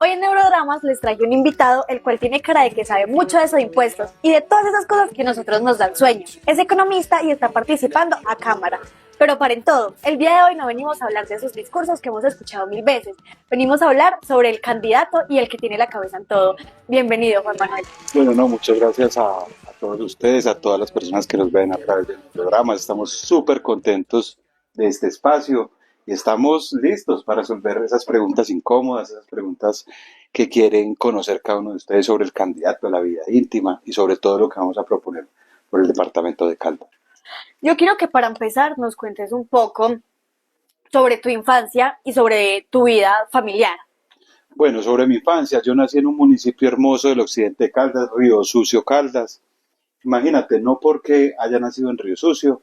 Hoy en Neurodramas les traje un invitado, el cual tiene cara de que sabe mucho de eso de impuestos y de todas esas cosas que a nosotros nos dan sueño. Es economista y está participando a cámara. Pero paren todo, el día de hoy no venimos a hablar de esos discursos que hemos escuchado mil veces. Venimos a hablar sobre el candidato y el que tiene la cabeza en todo. Bienvenido, Juan Manuel. Bueno, no, muchas gracias a todos ustedes, a todas las personas que nos ven a través del programa. Estamos súper contentos de este espacio y estamos listos para resolver esas preguntas incómodas, esas preguntas que quieren conocer cada uno de ustedes sobre el candidato, la vida íntima y sobre todo lo que vamos a proponer por el departamento de Caldas. Yo quiero que para empezar nos cuentes un poco sobre tu infancia y sobre tu vida familiar. Bueno, sobre mi infancia, yo nací en un municipio hermoso del occidente de Caldas, Río Sucio, Caldas. Imagínate, no porque haya nacido en Río Sucio,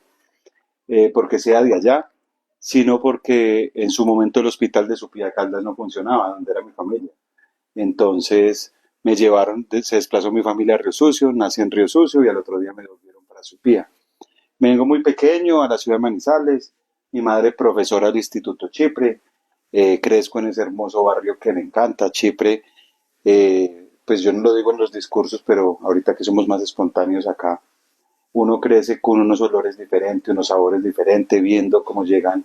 porque sea de allá, sino porque en su momento el hospital de Supía Caldas no funcionaba, donde era mi familia. Entonces me llevaron, se desplazó mi familia a Río Sucio, nací en Río Sucio y al otro día me volvieron para Supía. Me vengo muy pequeño a la ciudad de Manizales, mi madre profesora del Instituto Chipre, crezco en ese hermoso barrio que me encanta, Chipre. Pues yo no lo digo en los discursos, pero ahorita que somos más espontáneos acá, uno crece con unos olores diferentes, unos sabores diferentes, viendo cómo llegan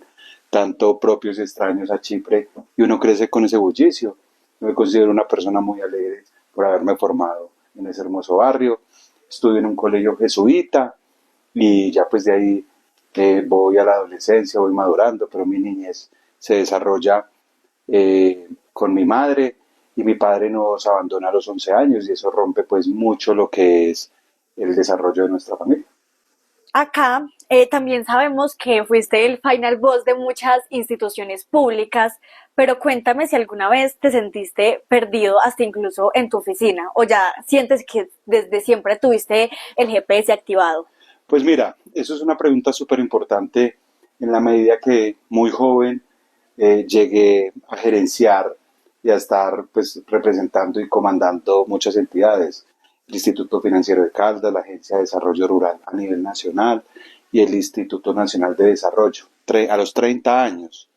tanto propios y extraños a Chipre, y uno crece con ese bullicio. Yo me considero una persona muy alegre por haberme formado en ese hermoso barrio. Estudié en un colegio jesuita y ya pues de ahí voy a la adolescencia, voy madurando, pero mi niñez se desarrolla con mi madre y mi padre nos abandona a los 11 años y eso rompe pues mucho lo que es el desarrollo de nuestra familia. Acá también sabemos que fuiste el final boss de muchas instituciones públicas, pero cuéntame si alguna vez te sentiste perdido hasta incluso en tu oficina o ya sientes que desde siempre tuviste el GPS activado. Pues mira, eso es una pregunta súper importante en la medida que muy joven llegué a gerenciar y a estar pues representando y comandando muchas entidades. El Instituto Financiero de Caldas, la Agencia de Desarrollo Rural a nivel nacional y el Instituto Nacional de Desarrollo, a los 30 años.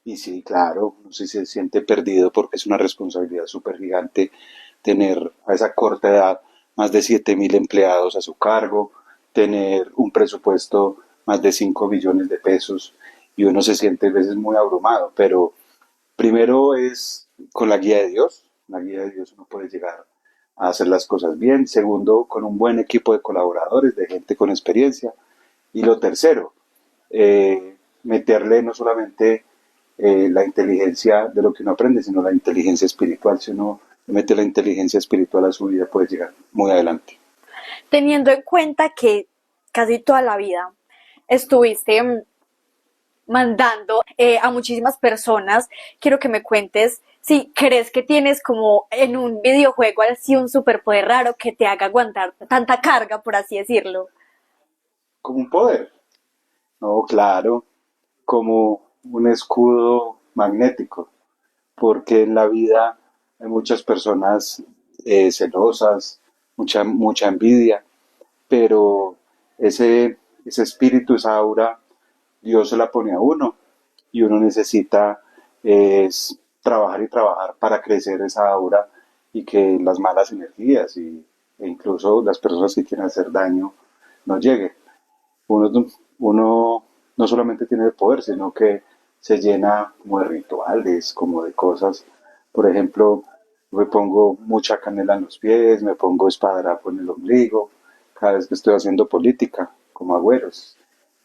Y sí, claro, no sé si se siente perdido porque es una responsabilidad súper gigante tener a esa corta edad más de 7.000 empleados a su cargo, tener un presupuesto más de 5 billones de pesos y uno se siente a veces muy abrumado, pero primero es con la guía de Dios uno puede llegar a hacer las cosas bien, segundo con un buen equipo de colaboradores, de gente con experiencia y lo tercero, meterle no solamente la inteligencia de lo que uno aprende, sino la inteligencia espiritual. Si uno mete la inteligencia espiritual a su vida, puede llegar muy adelante. Teniendo en cuenta que casi toda la vida estuviste mandando a muchísimas personas, quiero que me cuentes si crees que tienes como en un videojuego así un superpoder raro que te haga aguantar tanta carga, por así decirlo. Como un poder, no, claro, como un escudo magnético, porque en la vida hay muchas personas celosas, mucha envidia, pero ese espíritu, esa aura, Dios se la pone a uno y uno necesita es trabajar y trabajar para crecer esa aura y que las malas energías e incluso las personas que quieren hacer daño no lleguen. Uno no solamente tiene el poder, sino que se llena como de rituales, como de cosas. Por ejemplo, me pongo mucha canela en los pies, me pongo espadadrapo en el ombligo, cada vez que estoy haciendo política, como agüeros.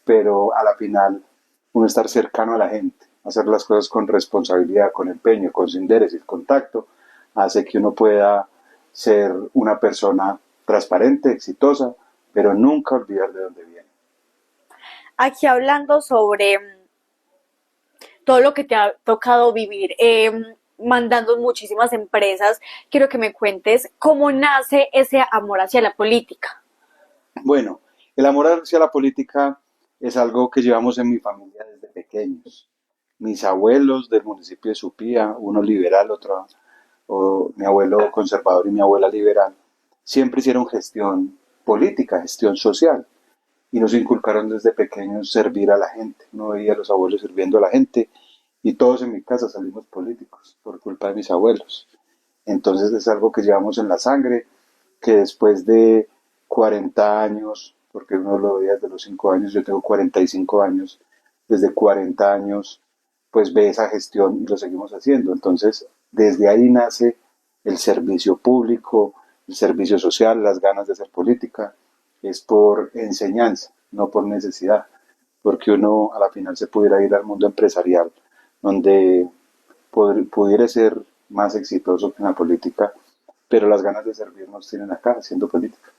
Pero a la final, uno estar cercano a la gente, hacer las cosas con responsabilidad, con empeño, con interés y contacto, hace que uno pueda ser una persona transparente, exitosa, pero nunca olvidar de dónde viene. Aquí hablando sobre todo lo que te ha tocado vivir, mandando en muchísimas empresas, quiero que me cuentes cómo nace ese amor hacia la política. Bueno, el amor hacia la política es algo que llevamos en mi familia desde pequeños. Mis abuelos del municipio de Supía, uno liberal, otro, o mi abuelo conservador y mi abuela liberal, siempre hicieron gestión política, gestión social. Y nos inculcaron desde pequeños servir a la gente. Uno veía a los abuelos sirviendo a la gente y todos en mi casa salimos políticos por culpa de mis abuelos. Entonces es algo que llevamos en la sangre, que después de 40 años, porque uno lo veía desde los 5 años, yo tengo 45 años, desde 40 años, pues ve esa gestión y lo seguimos haciendo. Entonces, desde ahí nace el servicio público, el servicio social, las ganas de hacer política, es por enseñanza, no por necesidad, porque uno a la final se pudiera ir al mundo empresarial, donde pudiera ser más exitoso que en la política, pero las ganas de servir nos tienen acá haciendo política.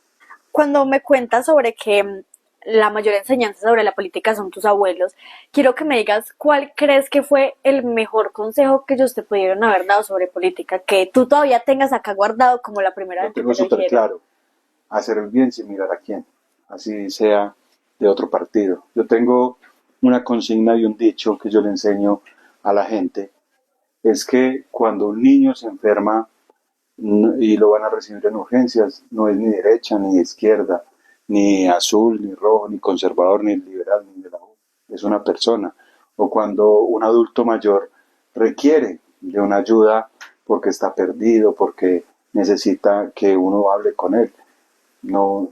Cuando me cuentas sobre que la mayor enseñanza sobre la política son tus abuelos, quiero que me digas cuál crees que fue el mejor consejo que ellos te pudieron haber dado sobre política, que tú todavía tengas acá guardado como la primera Lo vez que tengo te lo súper dijeron. claro, hacer el bien sin mirar a quién, así sea de otro partido. Yo tengo una consigna y un dicho que yo le enseño a la gente, es que cuando un niño se enferma y lo van a recibir en urgencias, no es ni derecha ni izquierda, ni azul, ni rojo, ni conservador, ni liberal, ni de la U. Es una persona. O cuando un adulto mayor requiere de una ayuda porque está perdido, porque necesita que uno hable con él. No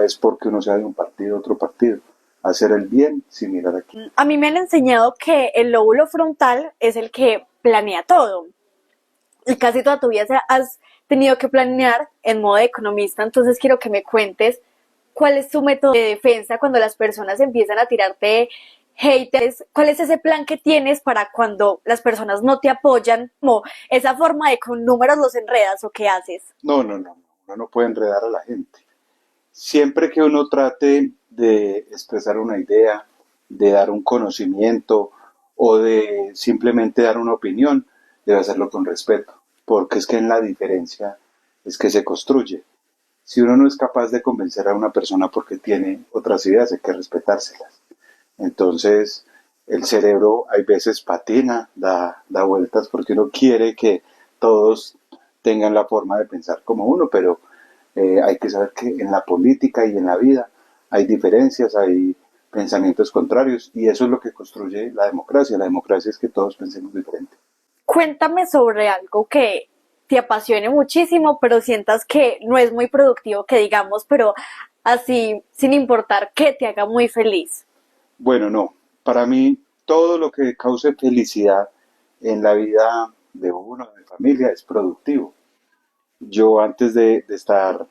es porque uno sea de un partido, otro partido. Hacer el bien sin mirar aquí. A mí me han enseñado que el lóbulo frontal es el que planea todo. Y casi toda tu vida has tenido que planear en modo de economista, entonces quiero que me cuentes cuál es tu método de defensa cuando las personas empiezan a tirarte haters, cuál es ese plan que tienes para cuando las personas no te apoyan, como esa forma de con números los enredas o qué haces. No. Uno no puede enredar a la gente. Siempre que uno trate de expresar una idea, de dar un conocimiento o de simplemente dar una opinión, debe hacerlo con respeto, porque es que en la diferencia es que se construye. Si uno no es capaz de convencer a una persona porque tiene otras ideas, hay que respetárselas. Entonces, el cerebro hay veces patina, da vueltas porque uno quiere que todos tengan la forma de pensar como uno, pero hay que saber que en la política y en la vida hay diferencias, hay pensamientos contrarios y eso es lo que construye la democracia. La democracia es que todos pensemos diferente. Cuéntame sobre algo que te apasione muchísimo, pero sientas que no es muy productivo, que digamos, pero así, sin importar que te haga muy feliz. Bueno, no, para mí todo lo que cause felicidad en la vida de uno, de mi familia, es productivo. Yo antes de estar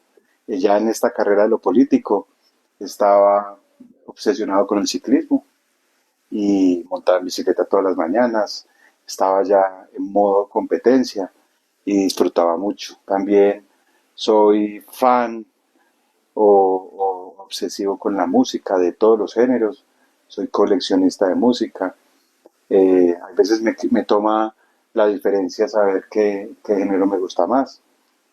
ya en esta carrera de lo político, estaba obsesionado con el ciclismo y montaba en bicicleta todas las mañanas, estaba ya en modo competencia y disfrutaba mucho. También soy fan o obsesivo con la música de todos los géneros, soy coleccionista de música. A veces me toma la diferencia saber qué género me gusta más,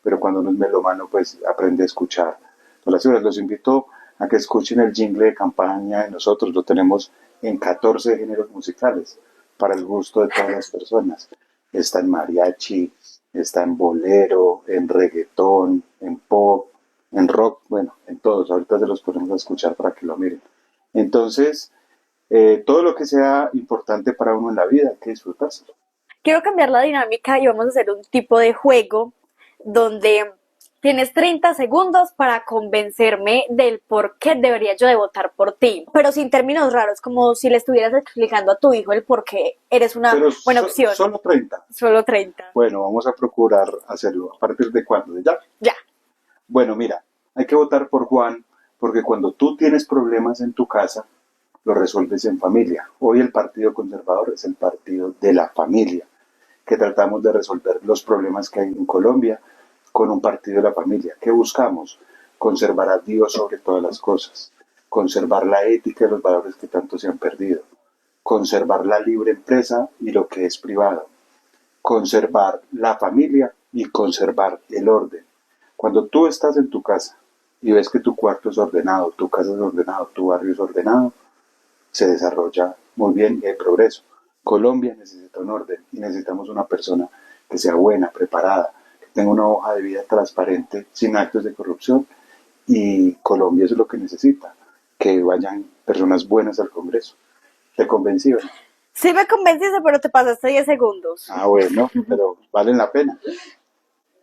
pero cuando uno es melómano, pues aprende a escuchar todas las obras. Los invito a que escuchen el jingle de campaña de nosotros, lo tenemos en 14 géneros musicales, para el gusto de todas las personas. Está en mariachi, está en bolero, en reggaetón, en pop, en rock, bueno, en todos. Ahorita se los ponemos a escuchar para que lo miren. Entonces, todo lo que sea importante para uno en la vida hay que disfrutárselo. Quiero cambiar la dinámica y vamos a hacer un tipo de juego donde tienes 30 segundos para convencerme del por qué debería yo de votar por ti, pero sin términos raros, como si le estuvieras explicando a tu hijo el por qué eres una Pero buena opción. solo 30. Solo 30. Bueno, vamos a procurar hacerlo. ¿A partir de cuándo? ¿De ya? Ya. Bueno, mira, hay que votar por Juan porque cuando tú tienes problemas en tu casa, lo resuelves en familia. Hoy el Partido Conservador es el partido de la familia, que tratamos de resolver los problemas que hay en Colombia con un partido de la familia. ¿Qué buscamos? Conservar a Dios sobre todas las cosas, conservar la ética y los valores que tanto se han perdido, conservar la libre empresa y lo que es privado, conservar la familia y conservar el orden. Cuando tú estás en tu casa y ves que tu cuarto es ordenado, tu casa es ordenado, tu barrio es ordenado, se desarrolla muy bien y hay progreso. Colombia necesita un orden y necesitamos una persona que sea buena, preparada, que tenga una hoja de vida transparente, sin actos de corrupción y Colombia es lo que necesita, que vayan personas buenas al Congreso. ¿Te convencí? Sí me convenciste, pero te pasaste 10 segundos. Ah, bueno, pero valen la pena.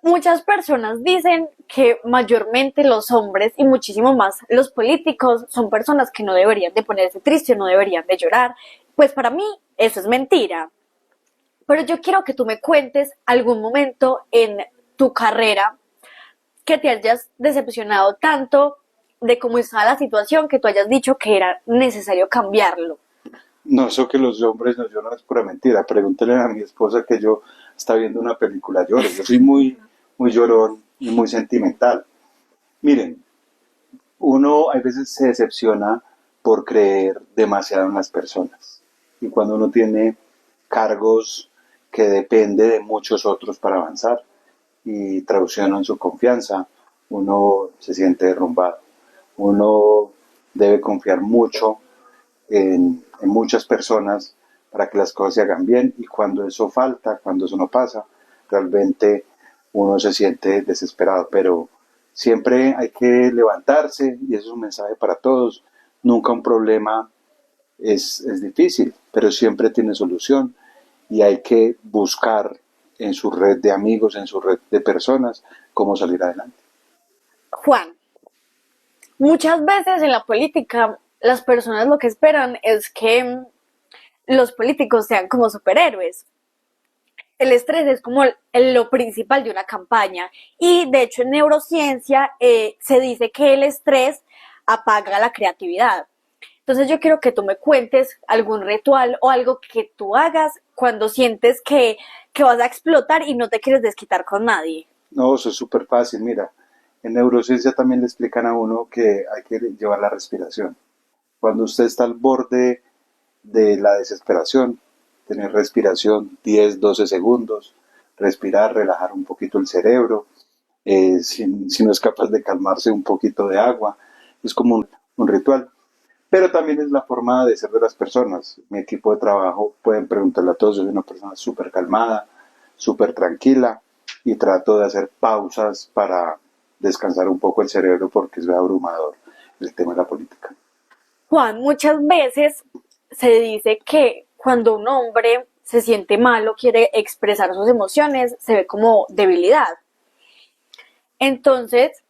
Muchas personas dicen que mayormente los hombres y muchísimo más los políticos son personas que no deberían de ponerse tristes, no deberían de llorar. Pues para mí eso es mentira. Pero yo quiero que tú me cuentes algún momento en tu carrera que te hayas decepcionado tanto de cómo estaba la situación que tú hayas dicho que era necesario cambiarlo. No, eso que los hombres no lloran es pura mentira. Pregúntele a mi esposa que yo está viendo una película lloro. Yo soy muy llorón y muy sentimental. Miren, uno a veces se decepciona por creer demasiado en las personas. Y cuando uno tiene cargos que depende de muchos otros para avanzar y traicionan su confianza, uno se siente derrumbado. Uno debe confiar mucho en muchas personas para que las cosas se hagan bien y cuando eso falta, cuando eso no pasa, realmente uno se siente desesperado, pero siempre hay que levantarse y eso es un mensaje para todos. Nunca un problema es difícil, pero siempre tiene solución y hay que buscar en su red de amigos, en su red de personas, cómo salir adelante. Juan, muchas veces en la política las personas lo que esperan es que los políticos sean como superhéroes. El estrés es como lo principal de una campaña y de hecho en neurociencia se dice que el estrés apaga la creatividad. Entonces yo quiero que tú me cuentes algún ritual o algo que tú hagas cuando sientes que vas a explotar y no te quieres desquitar con nadie. No, eso es súper fácil, mira. En neurociencia también le explican a uno que hay que llevar la respiración. Cuando usted está al borde de la desesperación, tener respiración 10, 12 segundos, respirar, relajar un poquito el cerebro, si no es capaz de calmarse un poquito de agua, es como un ritual. Pero también es la forma de ser de las personas. Mi equipo de trabajo pueden preguntarle a todos, yo soy una persona súper calmada, súper tranquila y trato de hacer pausas para descansar un poco el cerebro porque es abrumador el tema de la política. Juan, muchas veces se dice que cuando un hombre se siente mal o quiere expresar sus emociones, se ve como debilidad. Entonces,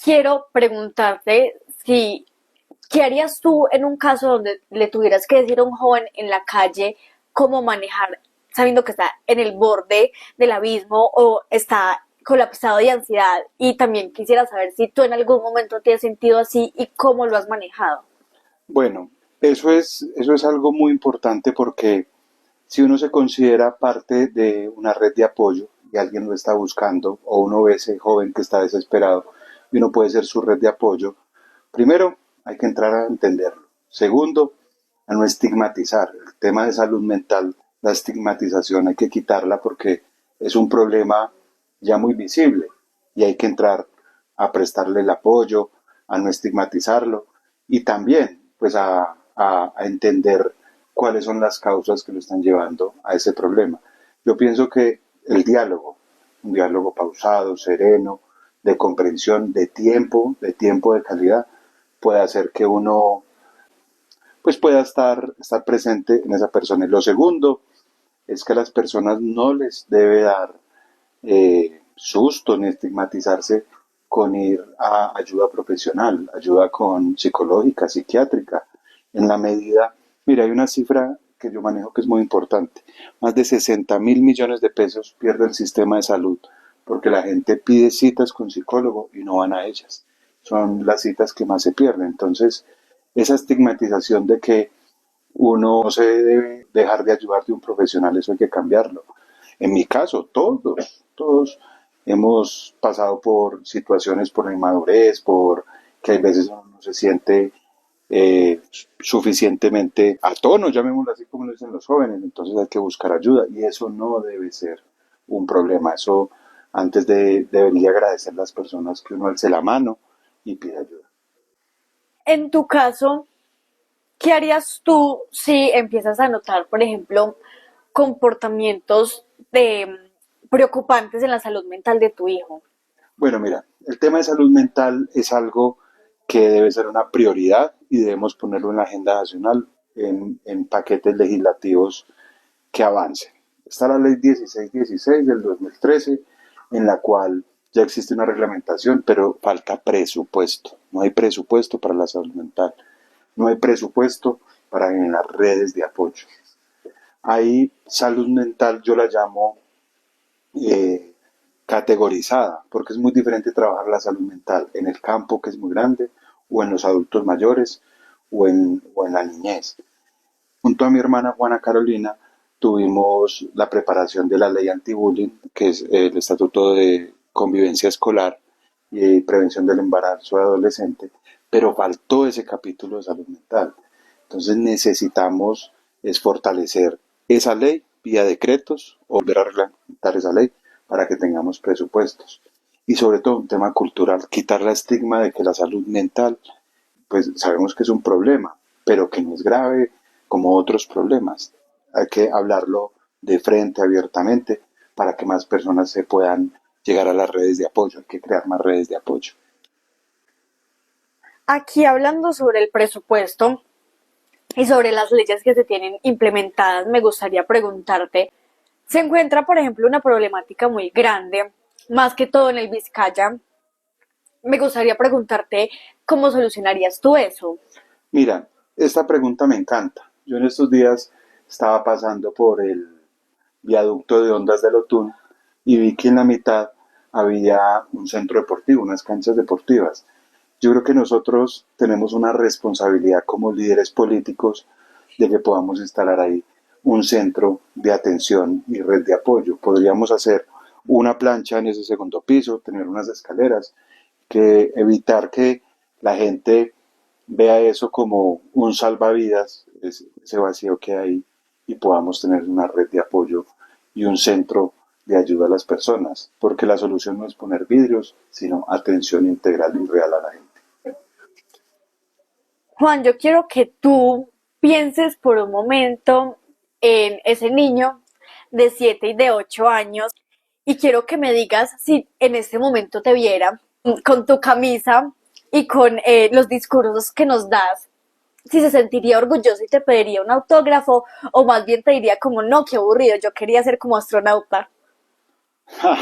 quiero preguntarte si, ¿qué harías tú en un caso donde le tuvieras que decir a un joven en la calle cómo manejar, sabiendo que está en el borde del abismo o está colapsado de ansiedad? Y también quisiera saber si tú en algún momento te has sentido así y cómo lo has manejado. Bueno, eso es algo muy importante porque si uno se considera parte de una red de apoyo y alguien lo está buscando, o uno ve ese joven que está desesperado y uno puede ser su red de apoyo, primero hay que entrar a entenderlo. Segundo, a no estigmatizar. El tema de salud mental, la estigmatización hay que quitarla porque es un problema ya muy visible y hay que entrar a prestarle el apoyo, a no estigmatizarlo y también pues a entender cuáles son las causas que lo están llevando a ese problema. Yo pienso que el diálogo, un diálogo pausado, sereno, de comprensión, de tiempo de calidad, puede hacer que uno pues pueda estar presente en esa persona. Y lo segundo es que a las personas no les debe dar susto ni estigmatizarse con ir a ayuda profesional, ayuda con psicológica, psiquiátrica, en la medida, mira, hay una cifra que yo manejo que es muy importante, más de 60.000 millones de pesos pierde el sistema de salud porque la gente pide citas con psicólogo y no van a ellas, son las citas que más se pierden, entonces esa estigmatización de que uno no se debe dejar de ayudar de un profesional, eso hay que cambiarlo. En mi caso, todos hemos pasado por situaciones por inmadurez, por que hay veces uno no se siente eh, suficientemente a tono, llamémoslo así como lo dicen los jóvenes, entonces hay que buscar ayuda y eso no debe ser un problema, eso antes debería agradecer a las personas que uno alce la mano y pide ayuda. En tu caso, ¿qué harías tú si empiezas a notar, por ejemplo, comportamientos preocupantes en la salud mental de tu hijo? Bueno, mira, el tema de salud mental es algo que debe ser una prioridad y debemos ponerlo en la agenda nacional en paquetes legislativos que avancen. Está la ley 1616 del 2013 en la cual ya existe una reglamentación, pero falta presupuesto. No hay presupuesto para la salud mental. No hay presupuesto para generar redes de apoyo. Hay salud mental, yo la llamo eh, categorizada, porque es muy diferente trabajar la salud mental en el campo, que es muy grande, o en los adultos mayores, o en la niñez. Junto a mi hermana Juana Carolina tuvimos la preparación de la ley anti-bullying, que es el Estatuto de Convivencia Escolar y Prevención del Embarazo de Adolescente, pero faltó ese capítulo de salud mental. Entonces necesitamos es fortalecer esa ley vía decretos o volver a reglamentar esa ley para que tengamos presupuestos. Y sobre todo un tema cultural, quitar la estigma de que la salud mental pues sabemos que es un problema, pero que no es grave como otros problemas. Hay que hablarlo de frente, abiertamente, para que más personas se puedan llegar a las redes de apoyo. Hay que crear más redes de apoyo. Aquí hablando sobre el presupuesto y sobre las leyes que se tienen implementadas, me gustaría preguntarte, se encuentra, por ejemplo, una problemática muy grande, más que todo en el Vizcaya. Me gustaría preguntarte cómo solucionarías tú eso. Mira, esta pregunta me encanta. Yo en estos días estaba pasando por el viaducto de Ondas del Otún y vi que en la mitad había un centro deportivo, unas canchas deportivas. Yo creo que nosotros tenemos una responsabilidad como líderes políticos de que podamos instalar ahí un centro de atención y red de apoyo. Podríamos hacer una plancha en ese segundo piso, tener unas escaleras, que evitar que la gente vea eso como un salvavidas, ese vacío que hay, y podamos tener una red de apoyo y un centro de ayuda a las personas, porque la solución no es poner vidrios, sino atención integral y real a la gente. Juan, yo quiero que tú pienses por un momento en ese niño de 7 y de 8 años y quiero que me digas si en este momento te viera con tu camisa y con los discursos que nos das, si se sentiría orgulloso y te pediría un autógrafo o más bien te diría como no, qué aburrido, yo quería ser como astronauta. ¡Ja!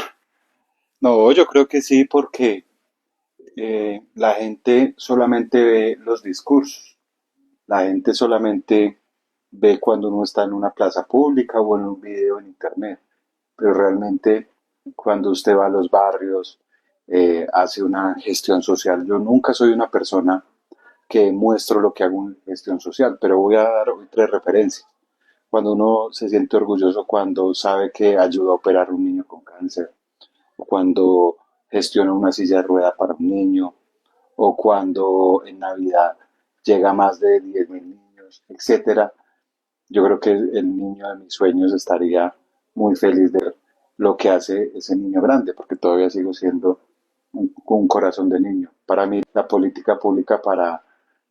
No, yo creo que sí, porque la gente solamente ve los discursos, la gente solamente ve cuando uno está en una plaza pública o en un video en internet, pero realmente cuando usted va a los barrios, hace una gestión social. Yo nunca soy una persona que muestro lo que hago en gestión social, pero voy a dar hoy tres referencias. Cuando uno se siente orgulloso cuando sabe que ayuda a operar a un niño con cáncer, o cuando gestiona una silla de rueda para un niño, o cuando en Navidad llega más de 10.000 niños, etcétera. Yo creo que el niño de mis sueños estaría muy feliz de ver lo que hace ese niño grande, porque todavía sigo siendo un corazón de niño. Para mí, la política pública para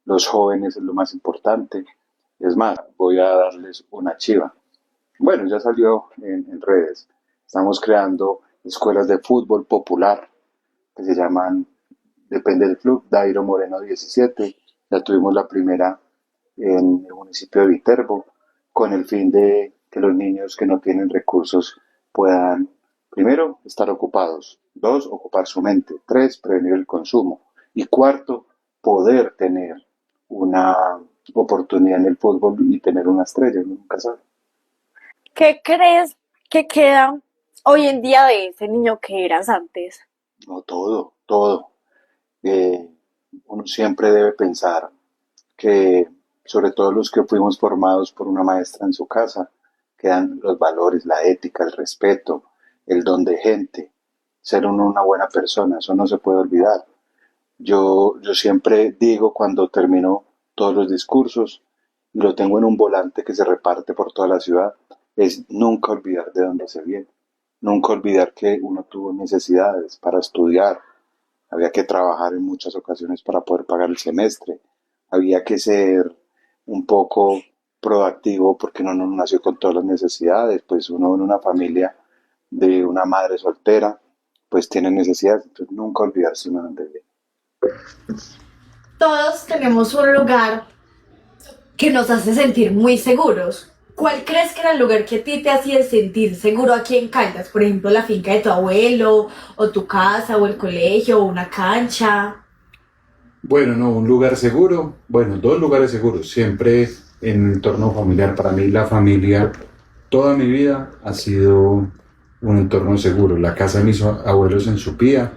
los jóvenes es lo más importante. Es más, voy a darles una chiva. Bueno, ya salió en redes. Estamos creando escuelas de fútbol popular que se llaman, depende del club, Dairo Moreno 17. Ya tuvimos la primera en el municipio de Viterbo, con el fin de que los niños que no tienen recursos puedan, primero, estar ocupados, dos, ocupar su mente, tres, prevenir el consumo y cuarto, poder tener una oportunidad en el fútbol y tener una estrella, uno nunca sabe. ¿Qué crees que queda hoy en día de ese niño que eras antes? No todo, todo. Eh, Uno siempre debe pensar que, sobre todo los que fuimos formados por una maestra en su casa, quedan los valores, la ética, el respeto, el don de gente, ser uno una buena persona, eso no se puede olvidar. Yo siempre digo cuando termino todos los discursos, y lo tengo en un volante que se reparte por toda la ciudad, es nunca olvidar de dónde se viene, nunca olvidar que uno tuvo necesidades para estudiar, había que trabajar en muchas ocasiones para poder pagar el semestre, había que ser un poco proactivo porque uno no nació con todas las necesidades, pues uno en una familia de una madre soltera, pues tiene necesidades, entonces nunca olvidarse uno de dónde viene. Todos tenemos un lugar que nos hace sentir muy seguros. ¿Cuál crees que era el lugar que a ti te hacía sentir seguro aquí en Caldas? Por ejemplo, la finca de tu abuelo, o tu casa, o el colegio, o una cancha. Bueno, no, un lugar seguro, bueno, dos lugares seguros, siempre en un entorno familiar. Para mí la familia, toda mi vida ha sido un entorno seguro. La casa de mis abuelos en Supía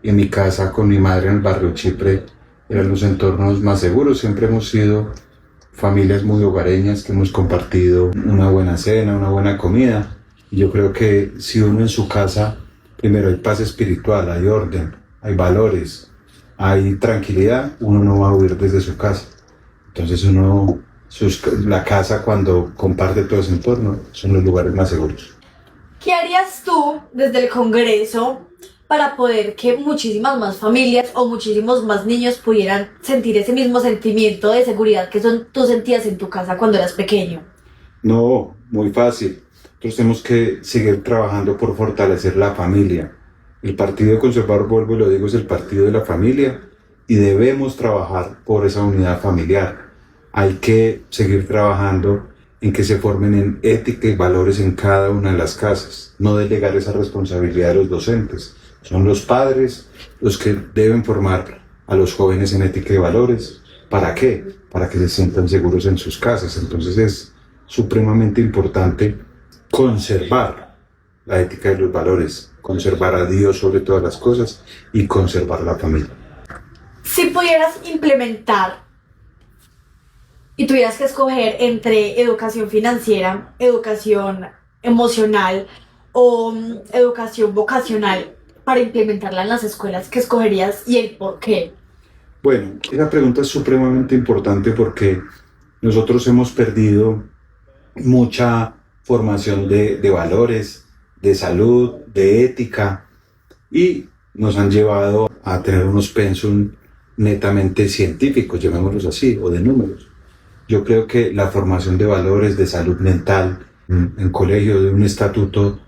y mi casa con mi madre en el barrio Chipre eran los entornos más seguros. Siempre hemos sido familias muy hogareñas que hemos compartido una buena cena, una buena comida. Y yo creo que si uno en su casa, primero hay paz espiritual, hay orden, hay valores, hay tranquilidad, uno no va a huir desde su casa. Entonces la casa cuando comparte todo ese entorno son los lugares más seguros. ¿Qué harías tú desde el Congreso para poder que muchísimas más familias o muchísimos más niños pudieran sentir ese mismo sentimiento de seguridad que tú sentías en tu casa cuando eras pequeño? No, muy fácil. Entonces tenemos que seguir trabajando por fortalecer la familia. El Partido Conservador, vuelvo y lo digo, es el partido de la familia y debemos trabajar por esa unidad familiar. Hay que seguir trabajando en que se formen en ética y valores en cada una de las casas. No delegar esa responsabilidad a los docentes. Son los padres los que deben formar a los jóvenes en ética y valores. ¿Para qué? Para que se sientan seguros en sus casas. Entonces es supremamente importante conservar la ética y los valores, conservar a Dios sobre todas las cosas y conservar la familia. Si pudieras implementar y tuvieras que escoger entre educación financiera, educación emocional o educación vocacional para implementarla en las escuelas, ¿qué escogerías y el por qué? Bueno, esa pregunta es supremamente importante porque nosotros hemos perdido mucha formación de valores, de salud, de ética y nos han llevado a tener unos pensum netamente científicos, llamémoslos así, o de números. Yo creo que la formación de valores, de salud mental, en colegio, de un estatuto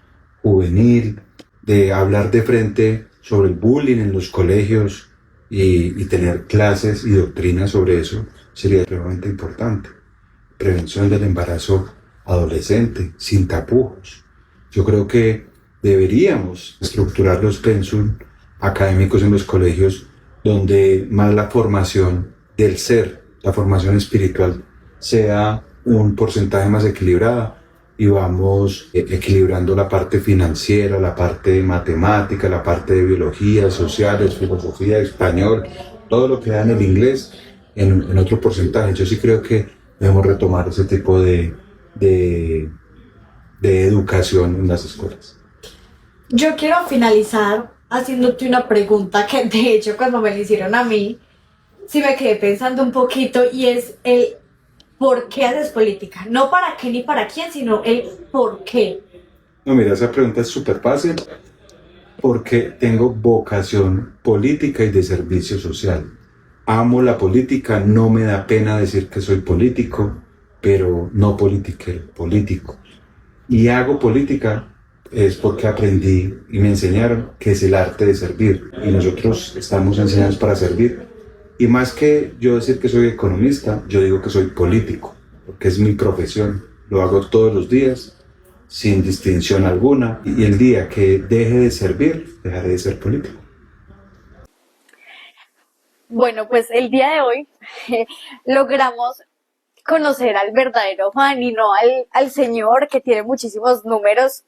juvenil, de hablar de frente sobre el bullying en los colegios y tener clases y doctrinas sobre eso, sería realmente importante. Prevención del embarazo adolescente, sin tapujos. Yo creo que deberíamos estructurar los pensum académicos en los colegios donde más la formación del ser, la formación espiritual, sea un porcentaje más equilibrada y vamos equilibrando la parte financiera, la parte de matemática, la parte de biología, sociales, filosofía, español, todo lo que da en el inglés en otro porcentaje. Yo sí creo que debemos retomar ese tipo de, de educación en las escuelas. Yo quiero finalizar haciéndote una pregunta que de hecho cuando me la hicieron a mí, sí me quedé pensando un poquito y es el por qué haces política. No para qué ni para quién, sino el por qué. No, mira, esa pregunta es súper fácil porque tengo vocación política y de servicio social. Amo la política, no me da pena decir que soy político, pero no politiquero, político. Y hago política es porque aprendí y me enseñaron que es el arte de servir. Y nosotros estamos enseñados para servir. Y más que yo decir que soy economista, yo digo que soy político, porque es mi profesión. Lo hago todos los días, sin distinción alguna. Y el día que deje de servir, dejaré de ser político. Bueno, pues el día de hoy logramos conocer al verdadero Juan y no al señor que tiene muchísimos números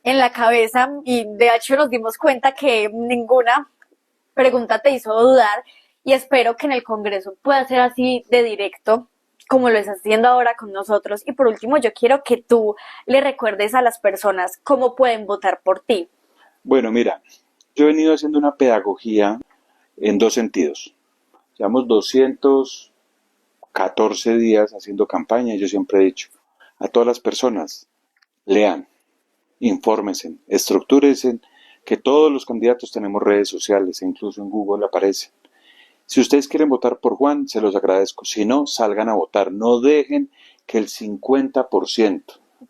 en la cabeza y de hecho nos dimos cuenta que ninguna pregunta te hizo dudar y espero que en el Congreso pueda ser así de directo como lo estás haciendo ahora con nosotros. Y por último, yo quiero que tú le recuerdes a las personas cómo pueden votar por ti. Bueno, mira, yo he venido haciendo una pedagogía en dos sentidos. Llevamos 214 días haciendo campaña y yo siempre he dicho a todas las personas, lean, infórmense, estructúrense, que todos los candidatos tenemos redes sociales e incluso en Google aparecen. Si ustedes quieren votar por Juan, se los agradezco. Si no, salgan a votar. No dejen que el 50%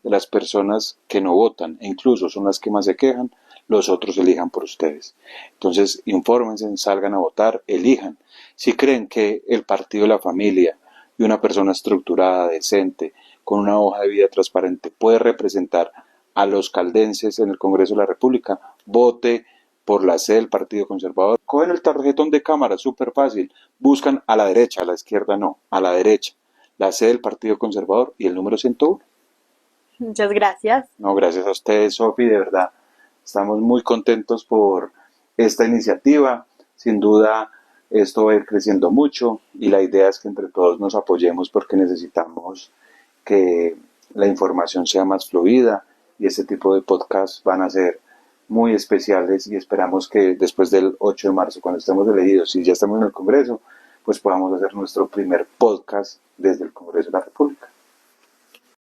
de las personas que no votan, e incluso son las que más se quejan, los otros elijan por ustedes. Entonces, infórmense, salgan a votar, elijan. Si creen que el partido de la familia y una persona estructurada, decente, con una hoja de vida transparente puede representar a los caldenses en el Congreso de la República, vote por la sede del Partido Conservador. Cogen el tarjetón de cámara, súper fácil, buscan a la derecha, a la izquierda no, a la derecha, la sede del Partido Conservador y el número 101. Muchas gracias. No, gracias a ustedes, Sofi, de verdad. Estamos muy contentos por esta iniciativa. Sin duda, esto va a ir creciendo mucho y la idea es que entre todos nos apoyemos porque necesitamos que la información sea más fluida y este tipo de podcasts van a ser muy especiales y esperamos que después del 8 de marzo, cuando estemos elegidos y ya estamos en el Congreso, pues podamos hacer nuestro primer podcast desde el Congreso de la República.